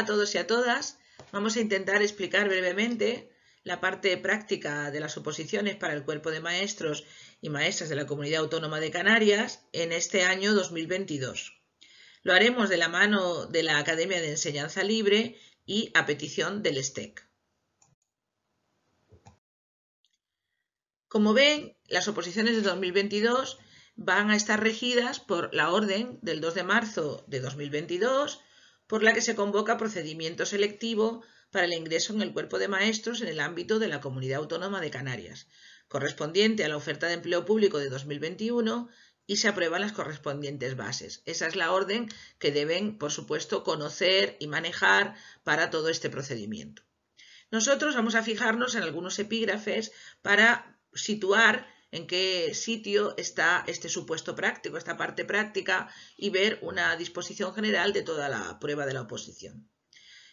a todos y a todas. Vamos a intentar explicar brevemente la parte práctica de las oposiciones para el cuerpo de maestros y maestras de la Comunidad Autónoma de Canarias en este año 2022. Lo haremos de la mano de la Academia de Enseñanza Libre y a petición del STEC. Como ven, las oposiciones de 2022 van a estar regidas por la orden del 2 de marzo de 2022, por la que se convoca procedimiento selectivo para el ingreso en el cuerpo de maestros en el ámbito de la Comunidad Autónoma de Canarias, correspondiente a la oferta de empleo público de 2021, y se aprueban las correspondientes bases. Esa es la orden que deben, por supuesto, conocer y manejar para todo este procedimiento. Nosotros vamos a fijarnos en algunos epígrafes para situar en qué sitio está este supuesto práctico, esta parte práctica, y ver una disposición general de toda la prueba de la oposición.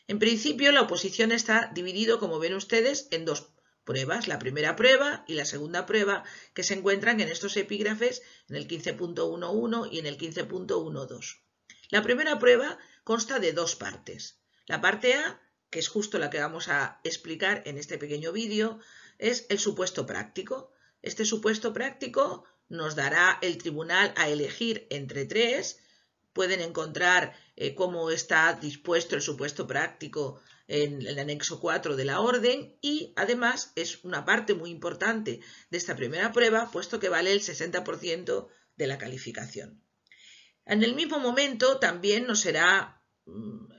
En principio, la oposición está dividido, como ven ustedes, en dos pruebas, la primera prueba y la segunda prueba, que se encuentran en estos epígrafes en el 15.11 y en el 15.12. La primera prueba consta de dos partes. La parte A, que es justo la que vamos a explicar en este pequeño vídeo, es el supuesto práctico. Este supuesto práctico nos dará el tribunal a elegir entre tres. Pueden encontrar cómo está dispuesto el supuesto práctico en el anexo 4 de la orden, y además es una parte muy importante de esta primera prueba, puesto que vale el 60% de la calificación. En el mismo momento también nos será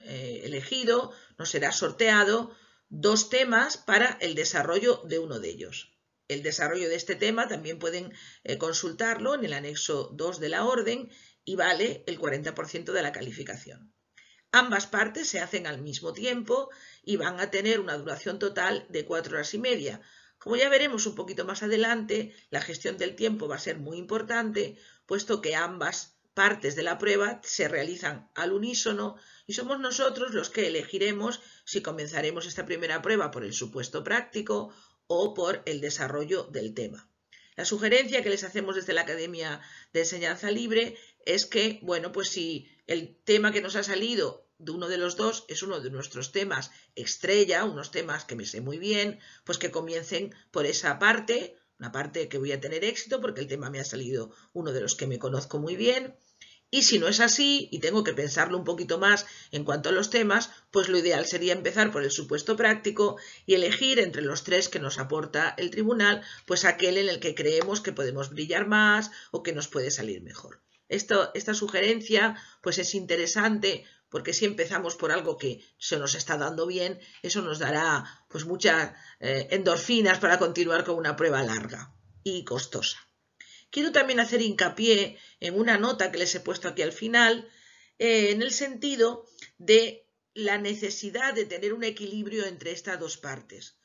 elegido, nos será sorteado dos temas para el desarrollo de uno de ellos. El desarrollo de este tema también pueden consultarlo en el anexo 2 de la orden y vale el 40% de la calificación. Ambas partes se hacen al mismo tiempo y van a tener una duración total de 4 horas y media. Como ya veremos un poquito más adelante, la gestión del tiempo va a ser muy importante, puesto que ambas partes de la prueba se realizan al unísono y somos nosotros los que elegiremos si comenzaremos esta primera prueba por el supuesto práctico o por el desarrollo del tema. La sugerencia que les hacemos desde la Academia de Enseñanza Libre es que, bueno, pues si el tema que nos ha salido de uno de los dos es uno de nuestros temas estrella, unos temas que me sé muy bien, pues que comiencen por esa parte, una parte que voy a tener éxito porque el tema me ha salido uno de los que me conozco muy bien. Y si no es así y tengo que pensarlo un poquito más en cuanto a los temas, pues lo ideal sería empezar por el supuesto práctico y elegir entre los tres que nos aporta el tribunal, pues aquel en el que creemos que podemos brillar más o que nos puede salir mejor. Esta sugerencia pues es interesante porque si empezamos por algo que se nos está dando bien, eso nos dará pues muchas endorfinas para continuar con una prueba larga y costosa. Quiero también hacer hincapié en una nota que les he puesto aquí al final, en el sentido de la necesidad de tener un equilibrio entre estas dos partes.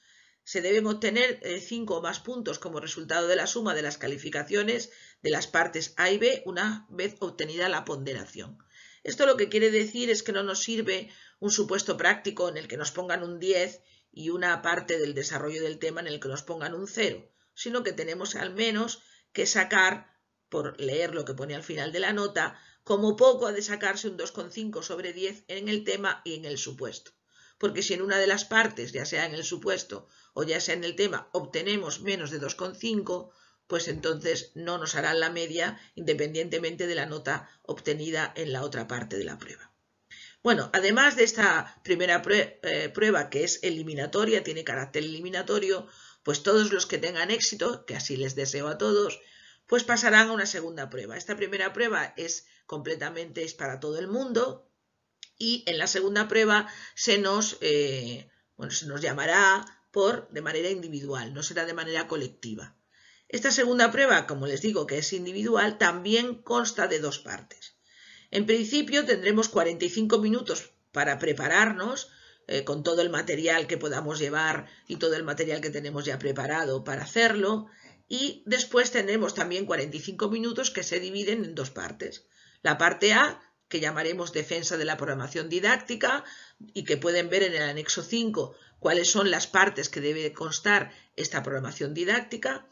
Se deben obtener 5 o más puntos como resultado de la suma de las calificaciones de las partes A y B una vez obtenida la ponderación. Esto lo que quiere decir es que no nos sirve un supuesto práctico en el que nos pongan un 10 y una parte del desarrollo del tema en el que nos pongan un 0, sino que tenemos al menos que sacar, por leer lo que pone al final de la nota, como poco ha de sacarse un 2,5 sobre 10 en el tema y en el supuesto. Porque si en una de las partes, ya sea en el supuesto o ya sea en el tema, obtenemos menos de 2,5, pues entonces no nos harán la media independientemente de la nota obtenida en la otra parte de la prueba. Bueno, además de esta primera prueba que es eliminatoria, tiene carácter eliminatorio, pues todos los que tengan éxito, que así les deseo a todos, pues pasarán a una segunda prueba. Esta primera prueba es para todo el mundo y en la segunda prueba se nos llamará de manera individual, no será de manera colectiva. Esta segunda prueba, como les digo que es individual, también consta de dos partes. En principio tendremos 45 minutos para prepararnos con todo el material que podamos llevar y todo el material que tenemos ya preparado para hacerlo, y después tendremos también 45 minutos que se dividen en dos partes. La parte A, que llamaremos defensa de la programación didáctica y que pueden ver en el anexo 5 cuáles son las partes que debe constar esta programación didáctica.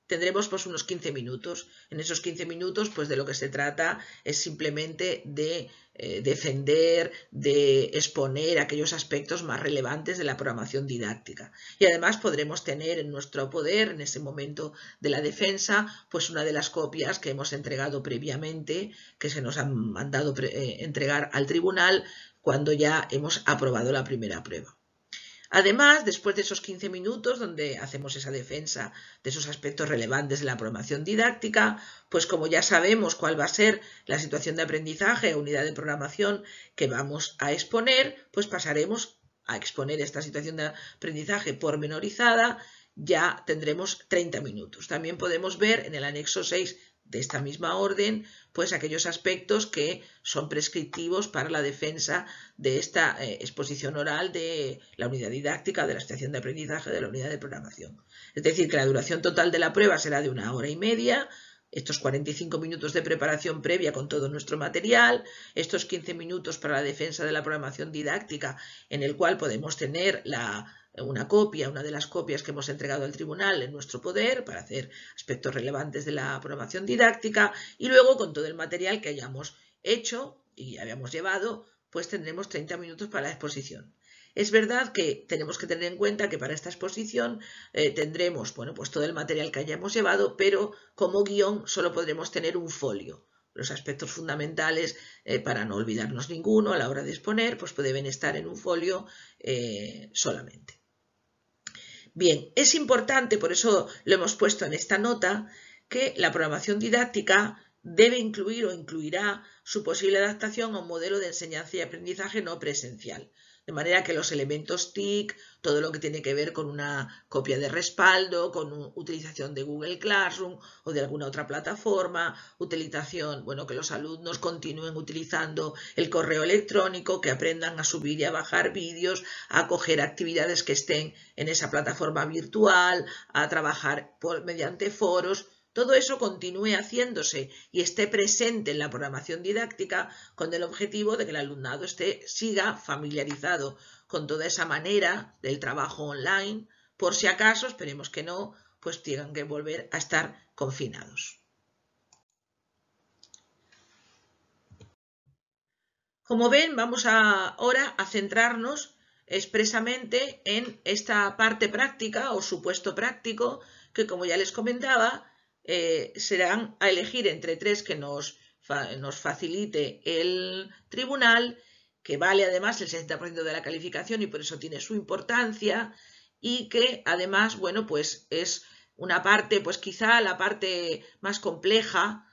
tendremos pues unos 15 minutos. En esos 15 minutos pues de lo que se trata es simplemente de defender, de exponer aquellos aspectos más relevantes de la programación didáctica. Y además podremos tener en nuestro poder, en ese momento de la defensa, pues una de las copias que hemos entregado previamente, que se nos han mandado entregar al tribunal cuando ya hemos aprobado la primera prueba. Además, después de esos 15 minutos donde hacemos esa defensa de esos aspectos relevantes de la programación didáctica, pues como ya sabemos cuál va a ser la situación de aprendizaje o unidad de programación que vamos a exponer, pues pasaremos a exponer esta situación de aprendizaje pormenorizada, ya tendremos 30 minutos. También podemos ver en el anexo 6 de esta misma orden, pues aquellos aspectos que son prescriptivos para la defensa de esta exposición oral de la unidad didáctica, de la situación de aprendizaje, de la unidad de programación. Es decir, que la duración total de la prueba será de 1 hora y media, estos 45 minutos de preparación previa con todo nuestro material, estos 15 minutos para la defensa de la programación didáctica, en el cual podemos tener una de las copias que hemos entregado al tribunal en nuestro poder para hacer aspectos relevantes de la programación didáctica, y luego con todo el material que hayamos hecho y habíamos llevado, pues tendremos 30 minutos para la exposición. Es verdad que tenemos que tener en cuenta que para esta exposición tendremos, bueno, pues todo el material que hayamos llevado, pero como guión solo podremos tener un folio. Los aspectos fundamentales, para no olvidarnos ninguno a la hora de exponer, pues deben estar en un folio solamente. Bien, es importante, por eso lo hemos puesto en esta nota, que la programación didáctica debe incluir o incluirá su posible adaptación a un modelo de enseñanza y aprendizaje no presencial. De manera que los elementos TIC, todo lo que tiene que ver con una copia de respaldo, con utilización de Google Classroom o de alguna otra plataforma, utilización, bueno, que los alumnos continúen utilizando el correo electrónico, que aprendan a subir y a bajar vídeos, a coger actividades que estén en esa plataforma virtual, a trabajar mediante foros. Todo eso continúe haciéndose y esté presente en la programación didáctica con el objetivo de que el alumnado siga familiarizado con toda esa manera del trabajo online, por si acaso, esperemos que no, pues tengan que volver a estar confinados. Como ven, vamos ahora a centrarnos expresamente en esta parte práctica o supuesto práctico que, como ya les comentaba, serán a elegir entre 3 que nos facilite el tribunal, que vale además el 60% de la calificación y por eso tiene su importancia, y que además, bueno, pues es una parte, pues quizá la parte más compleja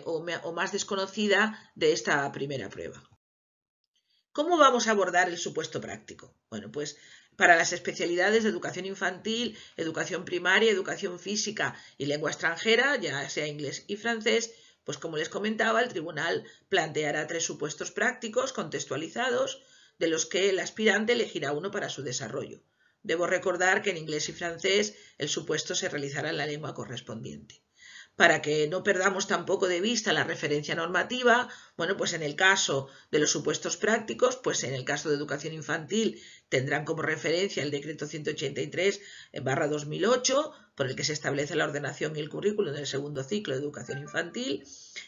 o más desconocida de esta primera prueba. ¿Cómo vamos a abordar el supuesto práctico? Bueno, pues para las especialidades de educación infantil, educación primaria, educación física y lengua extranjera, ya sea inglés y francés, pues como les comentaba, el tribunal planteará 3 supuestos prácticos contextualizados, de los que el aspirante elegirá uno para su desarrollo. Debo recordar que en inglés y francés el supuesto se realizará en la lengua correspondiente. Para que no perdamos tampoco de vista la referencia normativa, bueno, pues en el caso de los supuestos prácticos, pues en el caso de educación infantil tendrán como referencia el decreto 183/2008, por el que se establece la ordenación y el currículum del segundo ciclo de educación infantil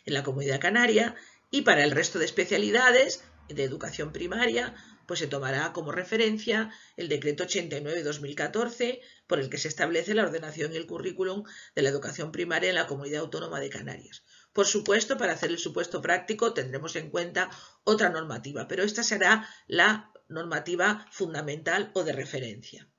en la Comunidad Canaria, y para el resto de especialidades de educación primaria, pues se tomará como referencia el decreto 89/2014, por el que se establece la ordenación y el currículum de la educación primaria en la Comunidad Autónoma de Canarias. Por supuesto, para hacer el supuesto práctico tendremos en cuenta otra normativa, pero esta será la normativa fundamental o de referencia.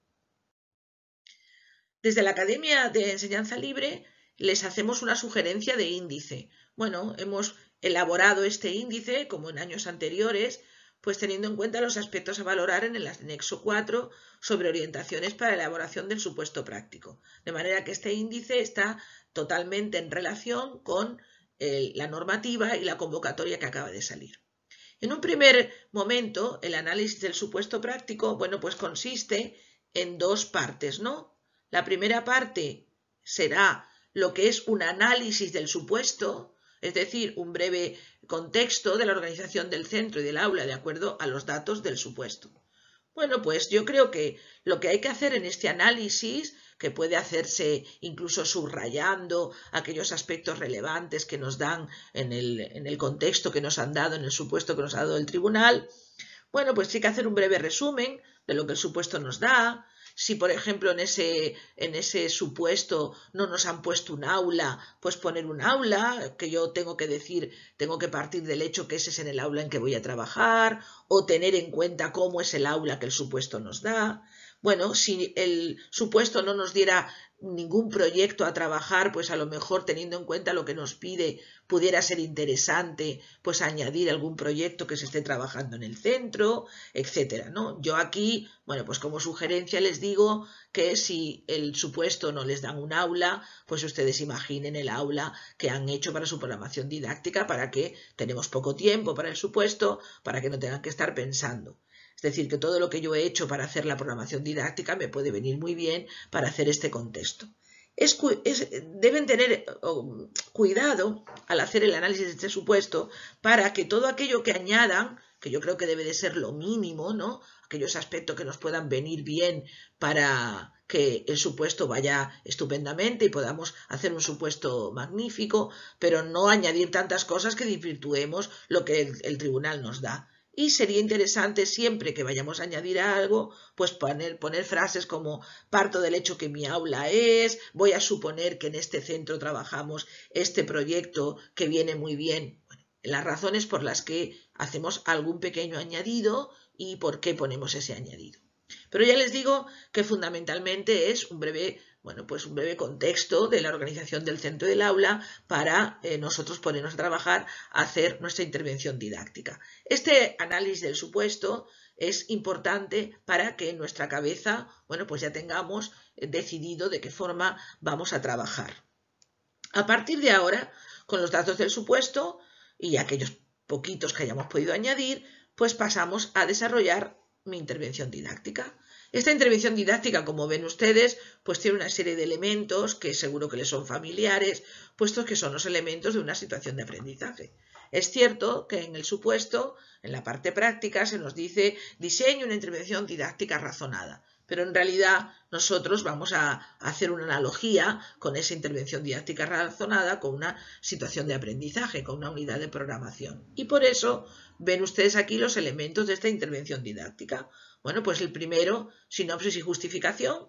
Desde la Academia de Enseñanza Libre les hacemos una sugerencia de índice. Bueno, hemos elaborado este índice, como en años anteriores, pues teniendo en cuenta los aspectos a valorar en el anexo 4 sobre orientaciones para la elaboración del supuesto práctico. De manera que este índice está totalmente en relación con la normativa y la convocatoria que acaba de salir. En un primer momento, el análisis del supuesto práctico, bueno, pues consiste en 2 partes, ¿no? La primera parte será lo que es un análisis del supuesto, es decir, un breve contexto de la organización del centro y del aula de acuerdo a los datos del supuesto. Bueno, pues yo creo que lo que hay que hacer en este análisis, que puede hacerse incluso subrayando aquellos aspectos relevantes que nos dan en el contexto que nos han dado, en el supuesto que nos ha dado el tribunal. Bueno, pues sí que hacer un breve resumen de lo que el supuesto nos da. Si, por ejemplo, en ese supuesto no nos han puesto un aula, pues poner un aula, que yo tengo que decir, tengo que partir del hecho que ese es en el aula en que voy a trabajar, o tener en cuenta cómo es el aula que el supuesto nos da. Bueno, si el supuesto no nos diera ningún proyecto a trabajar, pues a lo mejor teniendo en cuenta lo que nos pide, pudiera ser interesante pues añadir algún proyecto que se esté trabajando en el centro, etcétera, ¿no? Yo aquí, bueno, pues como sugerencia les digo que si el supuesto no les dan un aula, pues ustedes imaginen el aula que han hecho para su programación didáctica, para que tenemos poco tiempo para el supuesto, para que no tengan que estar pensando. Es decir, que todo lo que yo he hecho para hacer la programación didáctica me puede venir muy bien para hacer este contexto. Deben tener cuidado al hacer el análisis de este supuesto para que todo aquello que añadan, que yo creo que debe de ser lo mínimo, ¿no? Aquellos aspectos que nos puedan venir bien para que el supuesto vaya estupendamente y podamos hacer un supuesto magnífico, pero no añadir tantas cosas que desvirtuemos lo que el tribunal nos da. Y sería interesante siempre que vayamos a añadir algo, pues poner frases como parto del hecho que mi aula es, voy a suponer que en este centro trabajamos este proyecto que viene muy bien. Bueno, las razones por las que hacemos algún pequeño añadido y por qué ponemos ese añadido. Pero ya les digo que fundamentalmente es un breve contexto de la organización del centro del aula para nosotros ponernos a trabajar, a hacer nuestra intervención didáctica. Este análisis del supuesto es importante para que en nuestra cabeza, bueno, pues ya tengamos decidido de qué forma vamos a trabajar. A partir de ahora, con los datos del supuesto y aquellos poquitos que hayamos podido añadir, pues pasamos a desarrollar mi intervención didáctica. Esta intervención didáctica, como ven ustedes, pues tiene una serie de elementos que seguro que les son familiares, puestos que son los elementos de una situación de aprendizaje. Es cierto que en el supuesto, en la parte práctica, se nos dice diseño una intervención didáctica razonada, pero en realidad nosotros vamos a hacer una analogía con esa intervención didáctica razonada con una situación de aprendizaje, con una unidad de programación. Y por eso ven ustedes aquí los elementos de esta intervención didáctica. Bueno, pues el primero, sinopsis y justificación,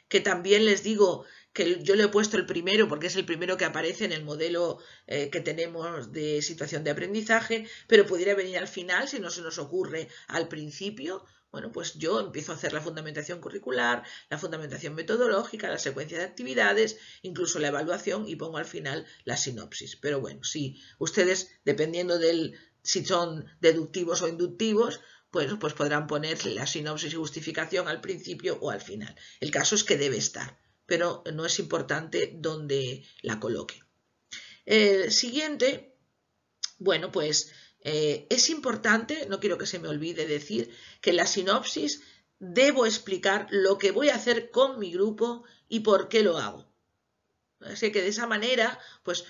que también les digo que yo le he puesto el primero porque es el primero que aparece en el modelo que tenemos de situación de aprendizaje, pero pudiera venir al final si no se nos ocurre al principio. Bueno, pues yo empiezo a hacer la fundamentación curricular, la fundamentación metodológica, la secuencia de actividades, incluso la evaluación y pongo al final la sinopsis. Pero bueno, si ustedes, dependiendo si son deductivos o inductivos, pues podrán poner la sinopsis y justificación al principio o al final. El caso es que debe estar, pero no es importante dónde la coloque. El siguiente, bueno, pues es importante, no quiero que se me olvide decir, que en la sinopsis debo explicar lo que voy a hacer con mi grupo y por qué lo hago. Así que de esa manera, pues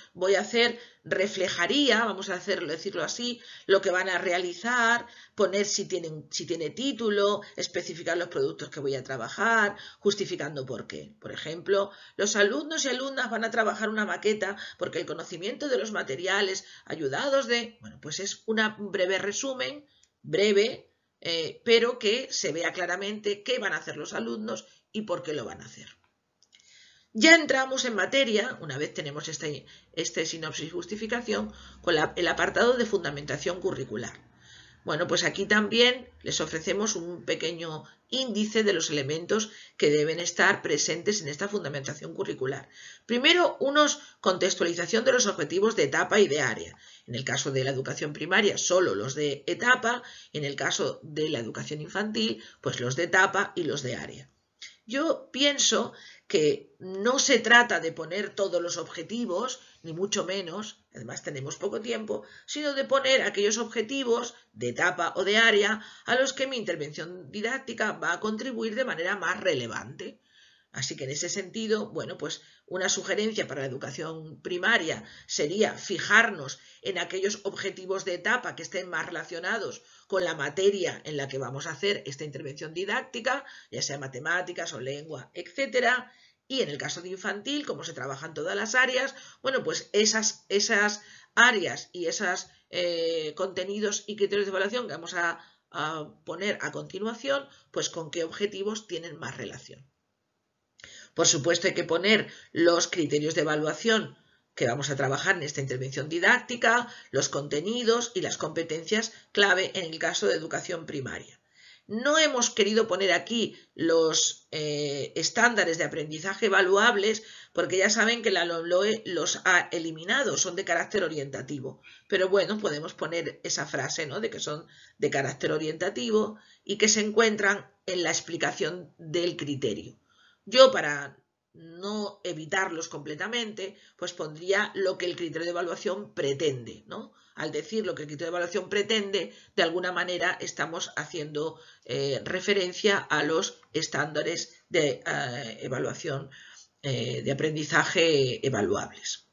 reflejaría, vamos a decirlo así, lo que van a realizar, poner si tiene título, especificar los productos que voy a trabajar, justificando por qué. Por ejemplo, los alumnos y alumnas van a trabajar una maqueta porque el conocimiento de los materiales ayudados bueno, pues es un breve resumen, breve, pero que se vea claramente qué van a hacer los alumnos y por qué lo van a hacer. Ya entramos en materia, una vez tenemos este sinopsis y justificación, con el apartado de fundamentación curricular. Bueno, pues aquí también les ofrecemos un pequeño índice de los elementos que deben estar presentes en esta fundamentación curricular. Primero, contextualización de los objetivos de etapa y de área. En el caso de la educación primaria, solo los de etapa, y en el caso de la educación infantil, pues los de etapa y los de área. Yo pienso que no se trata de poner todos los objetivos, ni mucho menos, además tenemos poco tiempo, sino de poner aquellos objetivos de etapa o de área a los que mi intervención didáctica va a contribuir de manera más relevante. Así que en ese sentido, bueno, pues una sugerencia para la educación primaria sería fijarnos en aquellos objetivos de etapa que estén más relacionados con la materia en la que vamos a hacer esta intervención didáctica, ya sea matemáticas o lengua, etcétera. Y en el caso de infantil, como se trabajan todas las áreas, bueno, pues esas áreas y esos contenidos y criterios de evaluación que vamos a poner a continuación, pues con qué objetivos tienen más relación. Por supuesto, hay que poner los criterios de evaluación que vamos a trabajar en esta intervención didáctica, los contenidos y las competencias clave en el caso de educación primaria. No hemos querido poner aquí los estándares de aprendizaje evaluables porque ya saben que la LOMLOE los ha eliminado, son de carácter orientativo. Pero bueno, podemos poner esa frase, ¿no?, de que son de carácter orientativo y que se encuentran en la explicación del criterio. Yo, para no evitarlos completamente, pues pondría lo que el criterio de evaluación pretende, ¿no? Al decir lo que el criterio de evaluación pretende, de alguna manera estamos haciendo referencia a los estándares de evaluación de aprendizaje evaluables.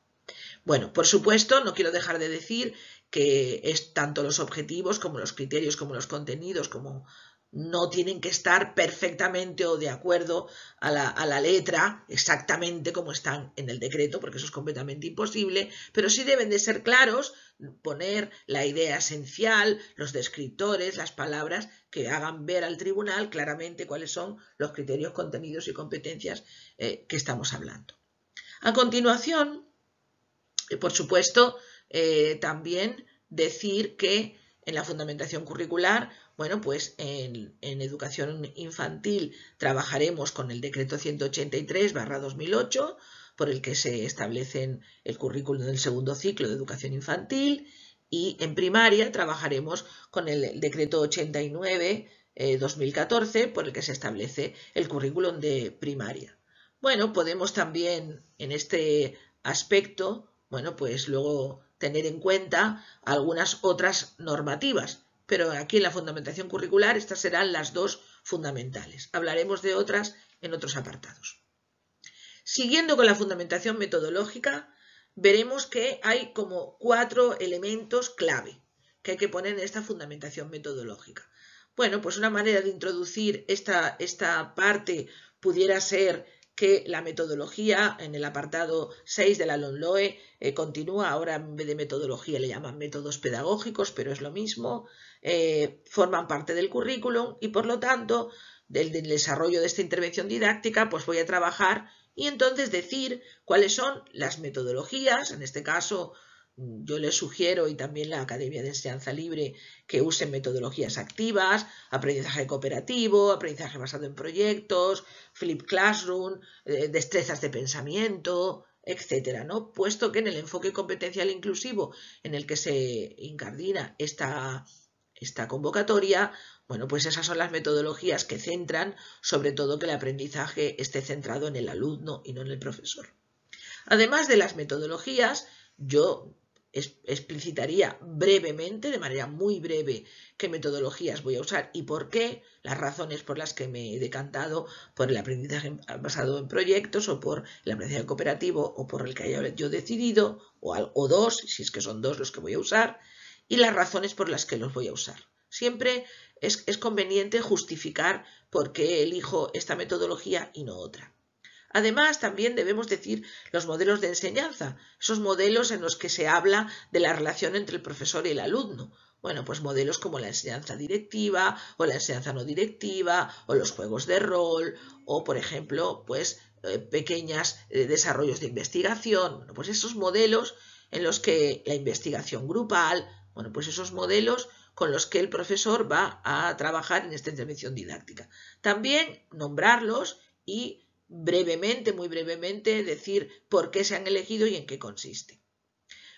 Bueno, por supuesto, no quiero dejar de decir que es tanto los objetivos como los criterios, como los contenidos, como no tienen que estar perfectamente o de acuerdo a la letra exactamente como están en el decreto, porque eso es completamente imposible, pero sí deben de ser claros, poner la idea esencial, los descriptores, las palabras que hagan ver al tribunal claramente cuáles son los criterios, contenidos y competencias que estamos hablando. A continuación, por supuesto, también decir que en la fundamentación curricular, bueno, pues en educación infantil trabajaremos con el decreto 183/2008, por el que se establece el currículum del segundo ciclo de educación infantil, y en primaria trabajaremos con el decreto 89/2014, por el que se establece el currículum de primaria. Bueno, podemos también en este aspecto, bueno, pues luego tener en cuenta algunas otras normativas, pero aquí en la fundamentación curricular estas serán las dos fundamentales. Hablaremos de otras en otros apartados. Siguiendo con la fundamentación metodológica, veremos que hay como 4 elementos clave que hay que poner en esta fundamentación metodológica. Bueno, pues una manera de introducir esta parte pudiera ser que la metodología en el apartado 6 de la LOMLOE continúa, ahora en vez de metodología le llaman métodos pedagógicos, pero es lo mismo, forman parte del currículum y por lo tanto del desarrollo de esta intervención didáctica pues voy a trabajar y entonces decir cuáles son las metodologías, en este caso yo les sugiero, y también la Academia de Enseñanza Libre, que usen metodologías activas, aprendizaje cooperativo, aprendizaje basado en proyectos, Flip Classroom, destrezas de pensamiento, etcétera, ¿no? Puesto que en el enfoque competencial inclusivo en el que se incardina esta convocatoria, bueno, pues esas son las metodologías que centran sobre todo que el aprendizaje esté centrado en el alumno y no en el profesor. Además de las metodologías, yo explicitaría brevemente, de manera muy breve, qué metodologías voy a usar y por qué, las razones por las que me he decantado por el aprendizaje basado en proyectos o por el aprendizaje cooperativo o por el que haya yo decidido, o dos, si es que son dos los que voy a usar, y las razones por las que los voy a usar. Siempre es conveniente justificar por qué elijo esta metodología y no otra. Además, también debemos decir los modelos de enseñanza, esos modelos en los que se habla de la relación entre el profesor y el alumno. Bueno, pues modelos como la enseñanza directiva o la enseñanza no directiva o los juegos de rol o, por ejemplo, pues pequeños desarrollos de investigación. Bueno, pues esos modelos en los que la investigación grupal, bueno, pues esos modelos con los que el profesor va a trabajar en esta intervención didáctica. También nombrarlos y brevemente, muy brevemente, decir por qué se han elegido y en qué consiste.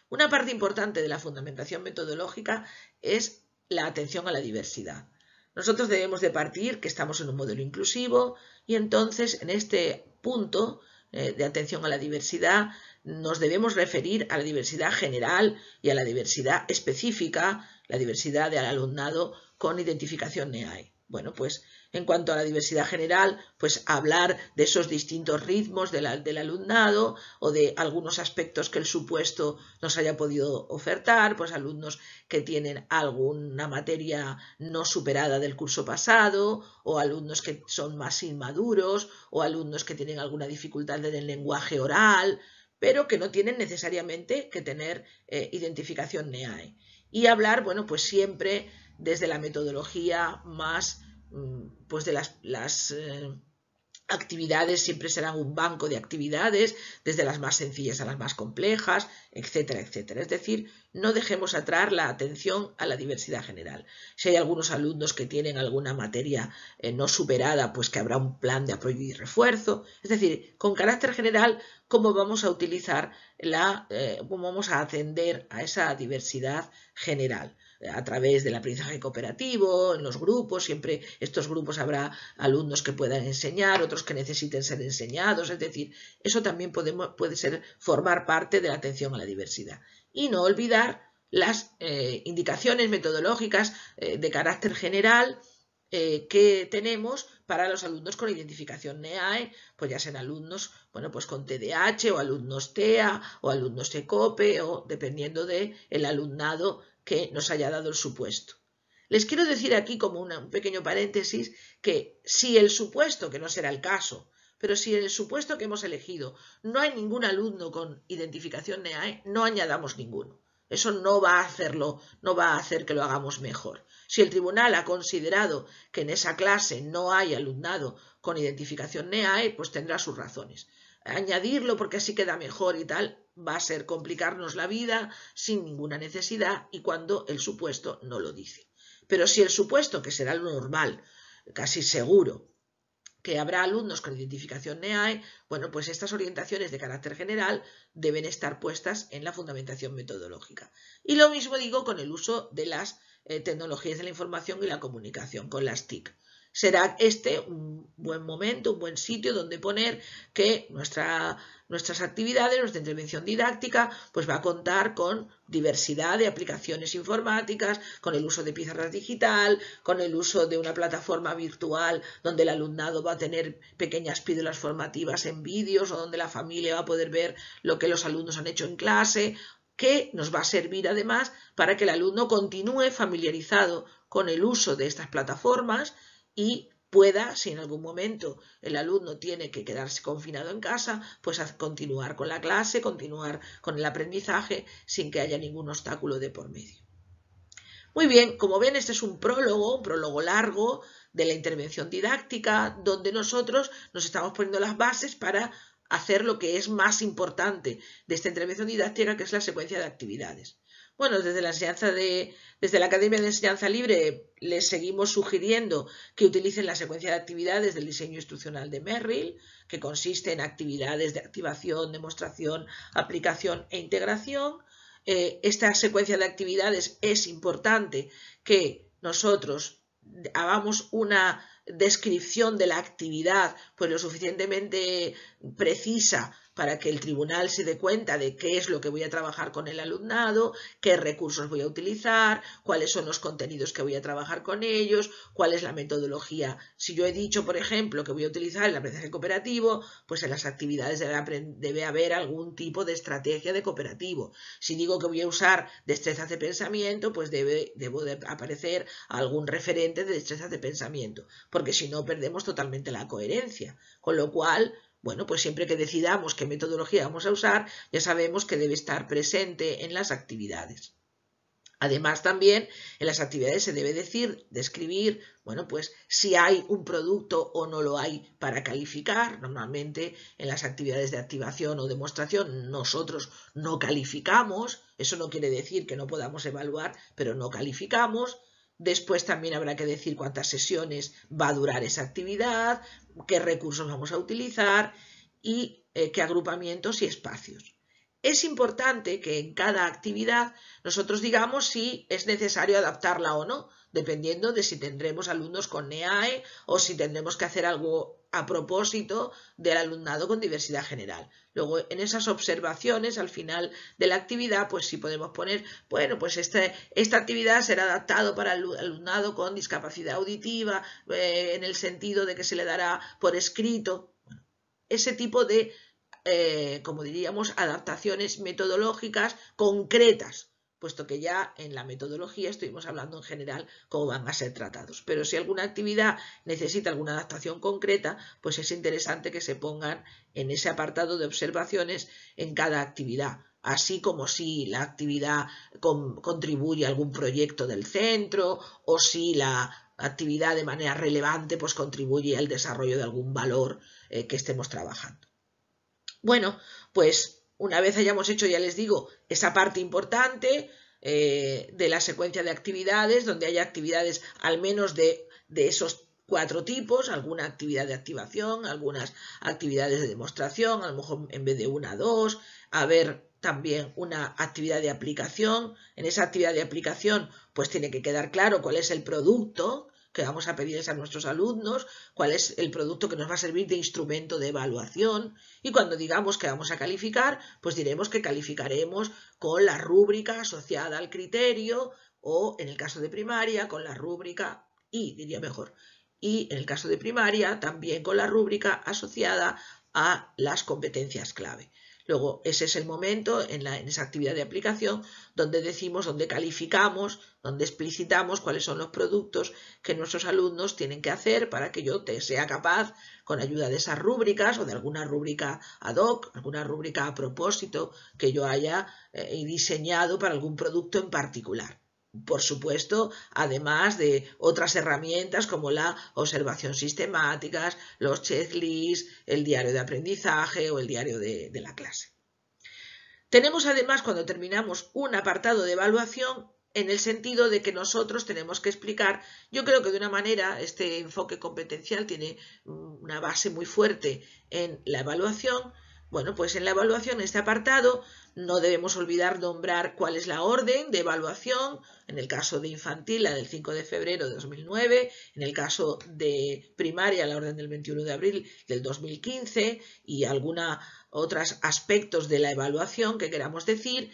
Una parte importante de la fundamentación metodológica es la atención a la diversidad. Nosotros debemos de partir que estamos en un modelo inclusivo y entonces en este punto de atención a la diversidad nos debemos referir a la diversidad general y a la diversidad específica, la diversidad del alumnado con identificación NEAE. Bueno, pues En cuanto a la diversidad general, pues hablar de esos distintos ritmos del alumnado o de algunos aspectos que el supuesto nos haya podido ofertar, pues alumnos que tienen alguna materia no superada del curso pasado, o alumnos que son más inmaduros, o alumnos que tienen alguna dificultad en el lenguaje oral, pero que no tienen necesariamente que tener identificación NEAE. Y hablar, bueno, pues siempre desde la metodología más pues de las actividades, siempre serán un banco de actividades, desde las más sencillas a las más complejas, etcétera, etcétera. Es decir, no dejemos atrás la atención a la diversidad general. Si hay algunos alumnos que tienen alguna materia no superada, pues que habrá un plan de apoyo y refuerzo. Es decir, con carácter general, cómo vamos a utilizar cómo vamos a atender a esa diversidad general a través del aprendizaje cooperativo, en los grupos, siempre estos grupos habrá alumnos que puedan enseñar, otros que necesiten ser enseñados, es decir, eso también puede ser formar parte de la atención a la diversidad. Y no olvidar las indicaciones metodológicas de carácter general que tenemos para los alumnos con identificación NEAE, pues ya sean alumnos, bueno, pues con TDAH o alumnos TEA o alumnos ECOPE o dependiendo del alumnado que nos haya dado el supuesto. Les quiero decir aquí como un pequeño paréntesis que si el supuesto, que no será el caso, pero si en el supuesto que hemos elegido no hay ningún alumno con identificación NEAE, no añadamos ninguno. Eso no va a hacerlo, no va a hacer que lo hagamos mejor. Si el tribunal ha considerado que en esa clase no hay alumnado con identificación NEAE, pues tendrá sus razones. Añadirlo porque así queda mejor y tal va a ser complicarnos la vida sin ninguna necesidad y cuando el supuesto no lo dice. Pero si el supuesto, que será lo normal, casi seguro, que habrá alumnos con identificación NEAE, bueno, pues estas orientaciones de carácter general deben estar puestas en la fundamentación metodológica. Y lo mismo digo con el uso de las tecnologías de la información y la comunicación, con las TIC. Será este un buen momento, un buen sitio donde poner que nuestras actividades, nuestra intervención didáctica, pues va a contar con diversidad de aplicaciones informáticas, con el uso de pizarras digital, con el uso de una plataforma virtual donde el alumnado va a tener pequeñas píldoras formativas en vídeos o donde la familia va a poder ver lo que los alumnos han hecho en clase, que nos va a servir además para que el alumno continúe familiarizado con el uso de estas plataformas y pueda, si en algún momento el alumno tiene que quedarse confinado en casa, pues a continuar con la clase, continuar con el aprendizaje sin que haya ningún obstáculo de por medio. Muy bien, como ven, este es un prólogo largo de la intervención didáctica, donde nosotros nos estamos poniendo las bases para hacer lo que es más importante de esta intervención didáctica, que es la secuencia de actividades. Bueno, desde la Academia de Enseñanza Libre les seguimos sugiriendo que utilicen la secuencia de actividades del diseño instruccional de Merrill, que consiste en actividades de activación, demostración, aplicación e integración. Esta secuencia de actividades es importante que nosotros hagamos una descripción de la actividad pues lo suficientemente precisa para que el tribunal se dé cuenta de qué es lo que voy a trabajar con el alumnado, qué recursos voy a utilizar, cuáles son los contenidos que voy a trabajar con ellos, cuál es la metodología. Si yo he dicho, por ejemplo, que voy a utilizar el aprendizaje cooperativo, pues en las actividades debe haber algún tipo de estrategia de cooperativo. Si digo que voy a usar destrezas de pensamiento, pues debo de aparecer algún referente de destrezas de pensamiento, porque si no perdemos totalmente la coherencia. Con lo cual, bueno, pues siempre que decidamos qué metodología vamos a usar, ya sabemos que debe estar presente en las actividades. Además, también en las actividades se debe describir, bueno, pues si hay un producto o no lo hay para calificar. Normalmente en las actividades de activación o demostración nosotros no calificamos. Eso no quiere decir que no podamos evaluar, pero no calificamos. Después también habrá que decir cuántas sesiones va a durar esa actividad, qué recursos vamos a utilizar y qué agrupamientos y espacios. Es importante que en cada actividad nosotros digamos si es necesario adaptarla o no, dependiendo de si tendremos alumnos con NEAE o si tendremos que hacer algo a propósito del alumnado con diversidad general. Luego, en esas observaciones, al final de la actividad, pues sí podemos poner, bueno, pues esta actividad será adaptado para el alumnado con discapacidad auditiva, en el sentido de que se le dará por escrito. Bueno, ese tipo de como diríamos, adaptaciones metodológicas concretas, puesto que ya en la metodología estuvimos hablando en general cómo van a ser tratados. Pero si alguna actividad necesita alguna adaptación concreta, pues es interesante que se pongan en ese apartado de observaciones en cada actividad, así como si la actividad contribuye a algún proyecto del centro o si la actividad de manera relevante pues contribuye al desarrollo de algún valor que estemos trabajando. Bueno, pues una vez hayamos hecho, ya les digo, esa parte importante de la secuencia de actividades, donde haya actividades al menos de esos 4 tipos, alguna actividad de activación, algunas actividades de demostración, a lo mejor en vez de 1, 2, haber también una actividad de aplicación. En esa actividad de aplicación, pues tiene que quedar claro cuál es el producto que vamos a pedirles a nuestros alumnos, cuál es el producto que nos va a servir de instrumento de evaluación, y cuando digamos que vamos a calificar, pues diremos que calificaremos con la rúbrica asociada al criterio o, en el caso de primaria, con la rúbrica, diría mejor, y en el caso de primaria también con la rúbrica asociada a las competencias clave. Luego, ese es el momento en esa actividad de aplicación donde decimos, donde calificamos, donde explicitamos cuáles son los productos que nuestros alumnos tienen que hacer para que yo sea capaz, con ayuda de esas rúbricas o de alguna rúbrica ad hoc, alguna rúbrica a propósito que yo haya diseñado para algún producto en particular. Por supuesto, además de otras herramientas como la observación sistemática, los checklists, el diario de aprendizaje o el diario de la clase. Tenemos además, cuando terminamos, un apartado de evaluación en el sentido de que nosotros tenemos que explicar, yo creo que de una manera, este enfoque competencial tiene una base muy fuerte en la evaluación. Bueno, pues en la evaluación, en este apartado, no debemos olvidar nombrar cuál es la orden de evaluación, en el caso de infantil, la del 5 de febrero de 2009, en el caso de primaria, la orden del 21 de abril del 2015 y algunos otros aspectos de la evaluación que queramos decir,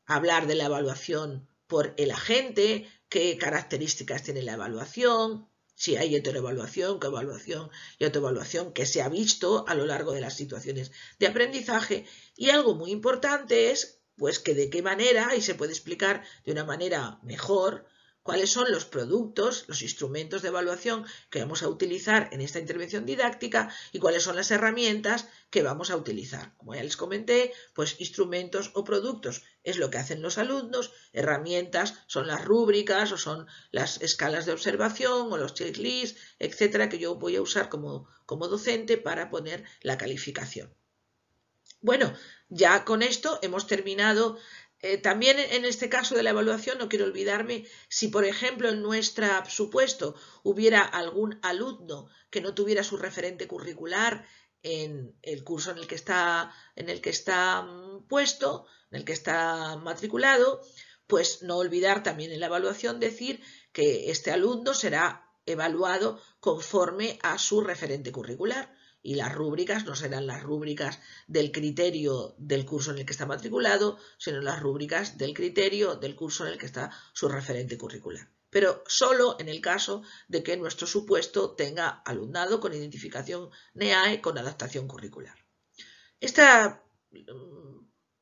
hablar de la evaluación por el agente, qué características tiene la evaluación, si hay heteroevaluación, coevaluación y autoevaluación que se ha visto a lo largo de las situaciones de aprendizaje. Y algo muy importante es, pues, que de qué manera, y se puede explicar de una manera mejor, cuáles son los productos, los instrumentos de evaluación que vamos a utilizar en esta intervención didáctica y cuáles son las herramientas que vamos a utilizar. Como ya les comenté, pues instrumentos o productos es lo que hacen los alumnos, herramientas son las rúbricas o son las escalas de observación o los checklists, etcétera, que yo voy a usar como docente para poner la calificación. Bueno, ya con esto hemos terminado. También en este caso de la evaluación no quiero olvidarme si, por ejemplo, en nuestro supuesto hubiera algún alumno que no tuviera su referente curricular en el curso en el que está puesto, en el que está matriculado, pues no olvidar también en la evaluación decir que este alumno será evaluado conforme a su referente curricular. Y las rúbricas no serán las rúbricas del criterio del curso en el que está matriculado, sino las rúbricas del criterio del curso en el que está su referente curricular. Pero solo en el caso de que nuestro supuesto tenga alumnado con identificación NEAE con adaptación curricular. Este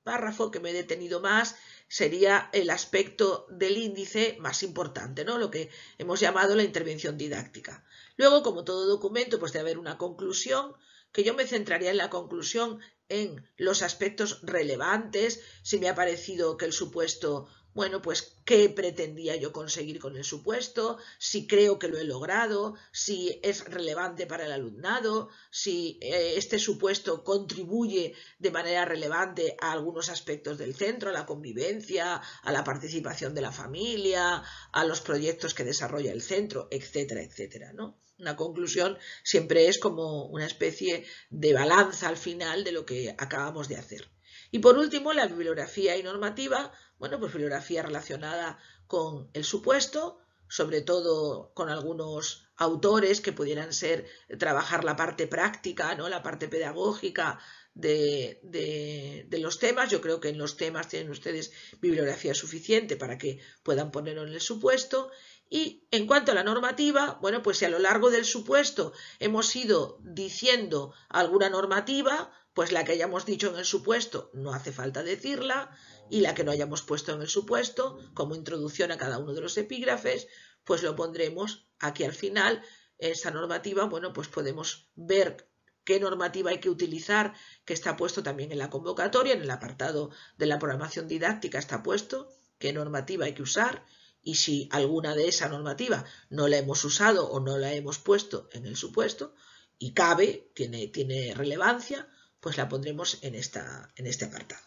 párrafo que me he detenido más sería el aspecto del índice más importante, ¿no? Lo que hemos llamado la intervención didáctica. Luego, como todo documento, pues debe haber una conclusión, que yo me centraría en la conclusión en los aspectos relevantes, si me ha parecido que el supuesto, bueno, pues qué pretendía yo conseguir con el supuesto, si creo que lo he logrado, si es relevante para el alumnado, si este supuesto contribuye de manera relevante a algunos aspectos del centro, a la convivencia, a la participación de la familia, a los proyectos que desarrolla el centro, etcétera, etcétera, ¿no? Una conclusión siempre es como una especie de balanza al final de lo que acabamos de hacer. Y por último, la bibliografía y normativa, bueno, pues bibliografía relacionada con el supuesto, sobre todo con algunos autores que pudieran ser trabajar la parte práctica, ¿no? La parte pedagógica de los temas. Yo creo que en los temas tienen ustedes bibliografía suficiente para que puedan ponerlo en el supuesto. Y en cuanto a la normativa, bueno, pues si a lo largo del supuesto hemos ido diciendo alguna normativa, pues la que hayamos dicho en el supuesto no hace falta decirla, y la que no hayamos puesto en el supuesto, como introducción a cada uno de los epígrafes, pues lo pondremos aquí al final. Esta normativa, bueno, pues podemos ver qué normativa hay que utilizar, que está puesto también en la convocatoria, en el apartado de la programación didáctica está puesto qué normativa hay que usar, y si alguna de esa normativa no la hemos usado o no la hemos puesto en el supuesto, y cabe, tiene relevancia, pues la pondremos en este apartado.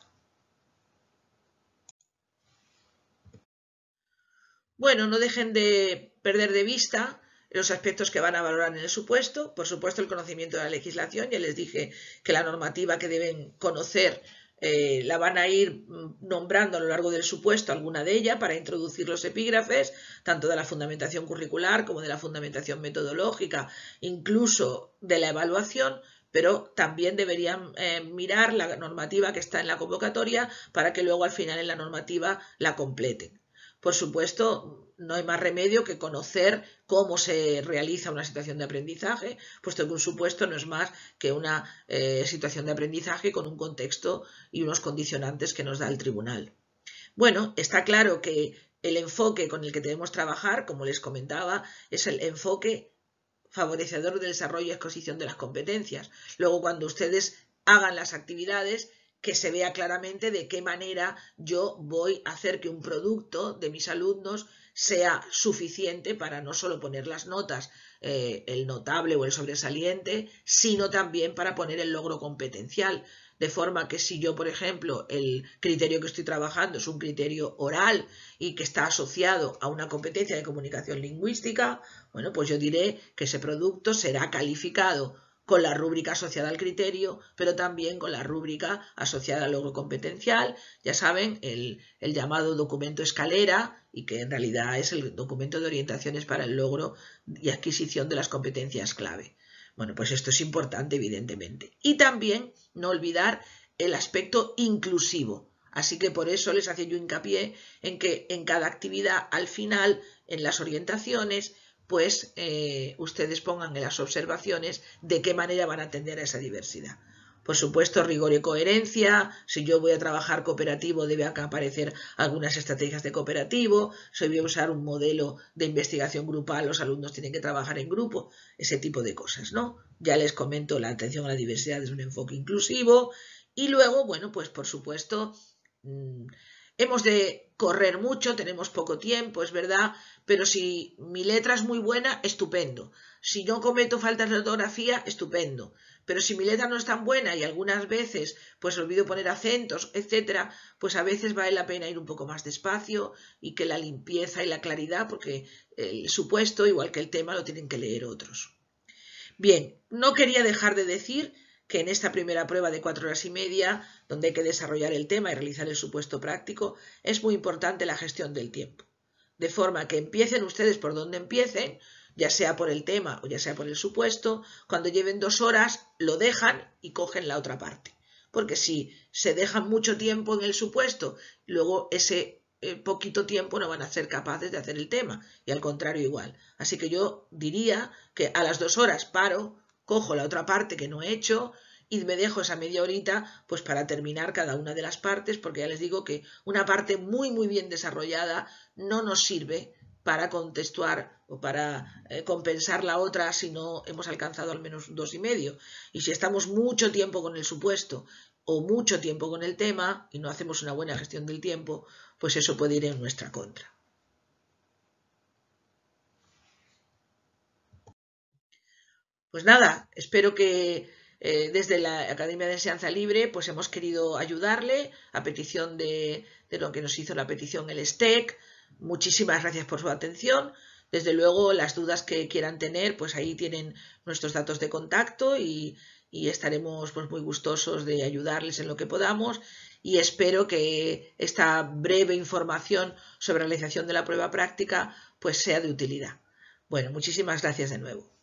Bueno, no dejen de perder de vista los aspectos que van a valorar en el supuesto. Por supuesto, el conocimiento de la legislación. Ya les dije que la normativa que deben conocer la van a ir nombrando a lo largo del supuesto, alguna de ellas, para introducir los epígrafes, tanto de la fundamentación curricular como de la fundamentación metodológica, incluso de la evaluación, pero también deberían mirar la normativa que está en la convocatoria para que luego al final en la normativa la completen. Por supuesto, no hay más remedio que conocer cómo se realiza una situación de aprendizaje, puesto que un supuesto no es más que una situación de aprendizaje con un contexto y unos condicionantes que nos da el tribunal. Bueno, está claro que el enfoque con el que debemos trabajar, como les comentaba, es el enfoque favorecedor del desarrollo y exposición de las competencias. Luego, cuando ustedes hagan las actividades, que se vea claramente de qué manera yo voy a hacer que un producto de mis alumnos sea suficiente para no solo poner las notas, el notable o el sobresaliente, sino también para poner el logro competencial. De forma que si yo, por ejemplo, el criterio que estoy trabajando es un criterio oral y que está asociado a una competencia de comunicación lingüística, bueno, pues yo diré que ese producto será calificado con la rúbrica asociada al criterio, pero también con la rúbrica asociada al logro competencial. Ya saben, el llamado documento escalera, y que en realidad es el documento de orientaciones para el logro y adquisición de las competencias clave. Bueno, pues esto es importante, evidentemente. Y también no olvidar el aspecto inclusivo. Así que por eso les hacía yo hincapié en que en cada actividad, al final, en las orientaciones, pues ustedes pongan en las observaciones de qué manera van a atender a esa diversidad. Por supuesto, rigor y coherencia. Si yo voy a trabajar cooperativo, debe aparecer algunas estrategias de cooperativo. Si voy a usar un modelo de investigación grupal, los alumnos tienen que trabajar en grupo. Ese tipo de cosas, ¿no? Ya les comento, la atención a la diversidad es un enfoque inclusivo. Y luego, bueno, pues por supuesto, hemos de correr mucho, tenemos poco tiempo, es verdad, pero si mi letra es muy buena, estupendo. Si no cometo faltas de ortografía, estupendo. Pero si mi letra no es tan buena y algunas veces pues olvido poner acentos, etcétera, pues a veces vale la pena ir un poco más despacio y que la limpieza y la claridad, porque el supuesto, igual que el tema, lo tienen que leer otros. Bien, no quería dejar de decir que en esta primera prueba de 4 horas y media, donde hay que desarrollar el tema y realizar el supuesto práctico, es muy importante la gestión del tiempo. De forma que empiecen ustedes por donde empiecen, ya sea por el tema o ya sea por el supuesto, cuando lleven 2 horas lo dejan y cogen la otra parte. Porque si se dejan mucho tiempo en el supuesto, luego ese poquito tiempo no van a ser capaces de hacer el tema, y al contrario igual. Así que yo diría que a las 2 horas paro, cojo la otra parte que no he hecho y me dejo esa media horita pues para terminar cada una de las partes, porque ya les digo que una parte muy bien desarrollada no nos sirve para contextuar o para compensar la otra si no hemos alcanzado al menos 2,5. Y si estamos mucho tiempo con el supuesto o mucho tiempo con el tema y no hacemos una buena gestión del tiempo, pues eso puede ir en nuestra contra. Pues nada, espero que desde la Academia de Enseñanza Libre pues hemos querido ayudarle a petición de lo que nos hizo la petición el STEC. Muchísimas gracias por su atención. Desde luego, las dudas que quieran tener, pues ahí tienen nuestros datos de contacto y estaremos pues muy gustosos de ayudarles en lo que podamos y espero que esta breve información sobre la realización de la prueba práctica pues sea de utilidad. Bueno, muchísimas gracias de nuevo.